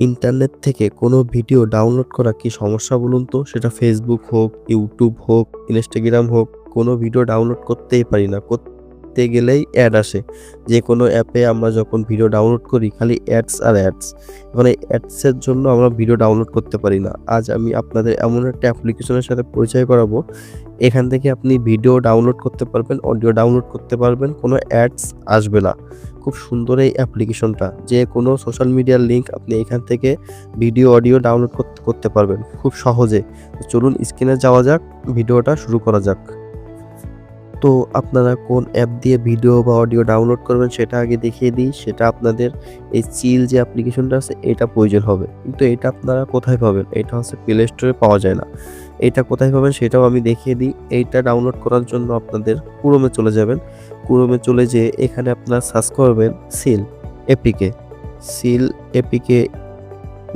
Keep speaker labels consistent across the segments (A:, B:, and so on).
A: Internet থেকে কোনো video download করা কি সমস্যা বলুন তো? সেটা Facebook হোক, YouTube হোক, Instagram হোক, কোনো ভিডিও ডাউনলোড করতেই পারি না। করতে গেলেই অ্যাড আসে। যেকোনো অ্যাপে আমরা যখন ভিডিও ডাউনলোড করি খালি অ্যাডস আর অ্যাডস। এখন এই অ্যাডসের জন্য আমরা ভিডিও ডাউনলোড করতে পারি না। আজ আমি আপনাদের এমন একটা অ্যাপ্লিকেশনের সাথে পরিচয় করাবো, এখান থেকে আপনি ভিডিও ডাউনলোড করতে পারবেন, অডিও ডাউনলোড করতে পারবেন, কোনো অ্যাডস আসবে না। খুব সুন্দর এই অ্যাপ্লিকেশনটা। যেকোনো সোশ্যাল মিডিয়ার লিংক আপনি এখান থেকে ভিডিও, অডিও ডাউনলোড করতে পারবেন খুব সহজে। তো চলুন স্ক্রিনে যাওয়া যাক, ভিডিওটা শুরু করা যাক। তো আপনারা কোন অ্যাপ দিয়ে ভিডিও বা অডিও ডাউনলোড করবেন সেটা আগে দেখিয়ে দিই। সেটা আপনাদের এই চিল যে অ্যাপ্লিকেশনটা আছে এটা প্রয়োজন হবে। কিন্তু এটা আপনারা কোথায় পাবেন? এটা হচ্ছে প্লে স্টোরে পাওয়া যায় না। এটা কোথায় পাবেন সেটাও আমি দেখিয়ে দিই। এইটা ডাউনলোড করার জন্য আপনাদের ক্রোমে চলে যাবেন। ক্রোমে চলে যেয়ে এখানে আপনারা সার্চ করবেন সিল এপিকে। সিল এপিকে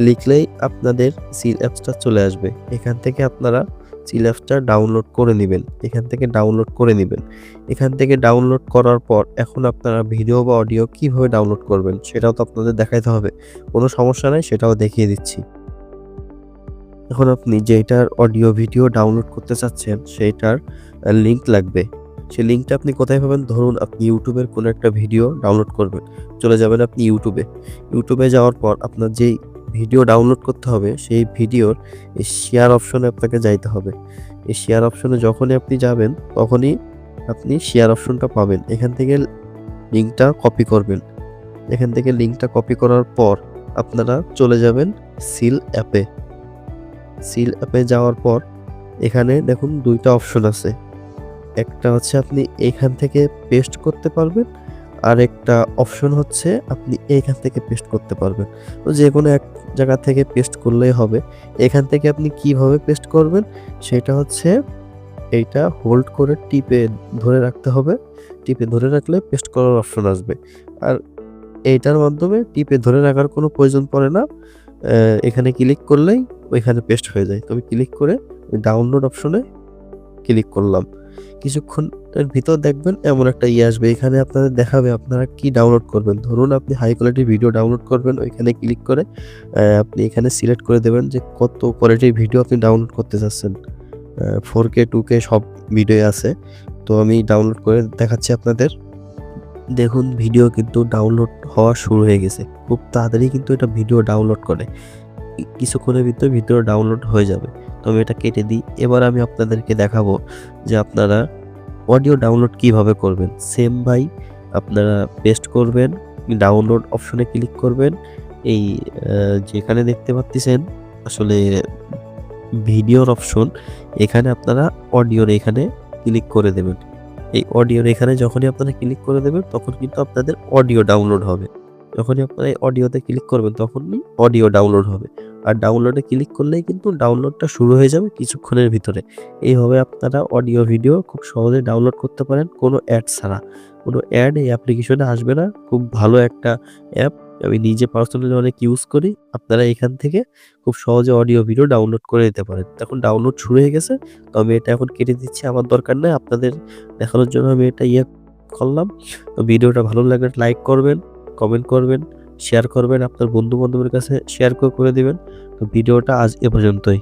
A: লিখলেই আপনাদের সিল অ্যাপসটা চলে আসবে। এখান থেকে আপনারা চিল অ্যাপসটা ডাউনলোড করে নিবেন। এখান থেকে ডাউনলোড করে নিবেন। এখান থেকে ডাউনলোড করার পর এখন আপনারা ভিডিও বা অডিও কিভাবে ডাউনলোড করবেন সেটাও তো আপনাদের দেখাইতে হবে। কোনো সমস্যা নাই, সেটাও দেখিয়ে দিচ্ছি। এখন আপনি যেটার অডিও ভিডিও ডাউনলোড করতে চাচ্ছেন সেইটার লিংক লাগবে। সেই লিংকটা আপনি কোথায় পাবেন? ধরুন আপনি ইউটিউবের কোনো একটা ভিডিও ডাউনলোড করবেন। চলে যাবেন আপনি ইউটিউবে। ইউটিউবে যাওয়ার পর আপনার যেই ভিডিও ডাউনলোড করতে হবে সেই ভিডিওর এই শেয়ার অপশনে আপনাকে যাইতে হবে। এই শেয়ার অপশনে যখনই আপনি যাবেন তখনই আপনি শেয়ার অপশনটা পাবেন। এখান থেকে লিংকটা কপি করবেন। এখান থেকে লিংকটা কপি করার পর আপনারা চলে যাবেন সিল অ্যাপে। সিল অ্যাপে যাওয়ার পর এখানে দেখুন ২ টা অপশন আছে। একটা হচ্ছে আপনি এখান থেকে পেস্ট করতে পারবেন, আরেকটা অপশন হচ্ছে আপনি এইখান থেকে পেস্ট করতে পারবেন। তো যেকোনো এক জায়গা থেকে পেস্ট করলেই হবে। এখান থেকে আপনি কিভাবে পেস্ট করবেন সেটা হচ্ছে এইটা হোল্ড করে টিপে ধরে রাখতে হবে। টিপে ধরে রাখলে পেস্ট করার অপশন আসবে। আর এইটার মাধ্যমে টিপে ধরে রাখার কোনো প্রয়োজন পড়ে না। এখানে ক্লিক করলেই ওইখানে পেস্ট হয়ে যায়। তো আমি ক্লিক করে ওই ডাউনলোড অপশনে ক্লিক করলাম। কিছুক্ষণের ভিতর দেখবেন এমন একটা আসবে। এখানে আপনাদের দেখাবে আপনারা কি ডাউনলোড করবেন। ধরুন আপনি হাই কোয়ালিটির ভিডিও ডাউনলোড করবেন, ওইখানে ক্লিক করে আপনি এখানে সিলেক্ট করে দেবেন যে কত কোয়ালিটির ভিডিও আপনি ডাউনলোড করতে চাচ্ছেন। 4K 2K সব ভিডিওই আছে। তো আমি ডাউনলোড করে দেখাচ্ছি আপনাদের। দেখুন ভিডিও কিন্তু ডাউনলোড হওয়া শুরু হয়ে গেছে। খুব তাড়াতাড়ি কিন্তু এটা ভিডিও ডাউনলোড করে। কিছুক্ষণের ভিতরে ভিডিও ডাউনলোড হয়ে যাবে। তো আমি এটা কেটে দিই। এবার আমি আপনাদেরকে দেখাবো যে আপনারা অডিও ডাউনলোড কিভাবে করবেন। সেম ভাই আপনারা পেস্ট করবেন, ডাউনলোড অপশনে ক্লিক করবেন। এই যেখানে দেখতে পাচ্ছেন আসলে ভিডিওর অপশন, এখানে আপনারা অডিওর এখানে ক্লিক করে দেবেন। এই অডিওর এখানে যখনই আপনারা ক্লিক করে দেবেন তখন কিন্তু আপনাদের অডিও ডাউনলোড হবে। যখনই আপনারা এই অডিওতে ক্লিক করবেন তখনই অডিও ডাউনলোড হবে। আর ডাউনলোডে ক্লিক করলেই কিন্তু ডাউনলোডটা শুরু হয়ে যাবে কিছুক্ষণের ভিতরে। এইভাবে আপনারা অডিও ভিডিও খুব সহজে ডাউনলোড করতে পারেন কোনো অ্যাড ছাড়া। কোনো অ্যাড এই অ্যাপ্লিকেশনে আসবে না। খুব ভালো একটা অ্যাপ। আমি নিজে পার্সোনালি অনেক ইউজ করি। আপনারা এখান থেকে খুব সহজে অডিও ভিডিও ডাউনলোড করে নিতে পারেন। এখন ডাউনলোড শুরু হয়ে গেছে। তো আমি এটা এখন কেটে দিচ্ছি। আমার দরকার নাই। আপনাদের দেখানোর জন্য আমি এটা করলাম। তো ভিডিওটা ভালো লাগলে লাইক করবেন, কমেন্ট করবেন, শেয়ার করবেন, আপনার বন্ধু-বান্ধবের কাছে শেয়ার করে দিবেন। তো ভিডিওটা আজ এ পর্যন্তই।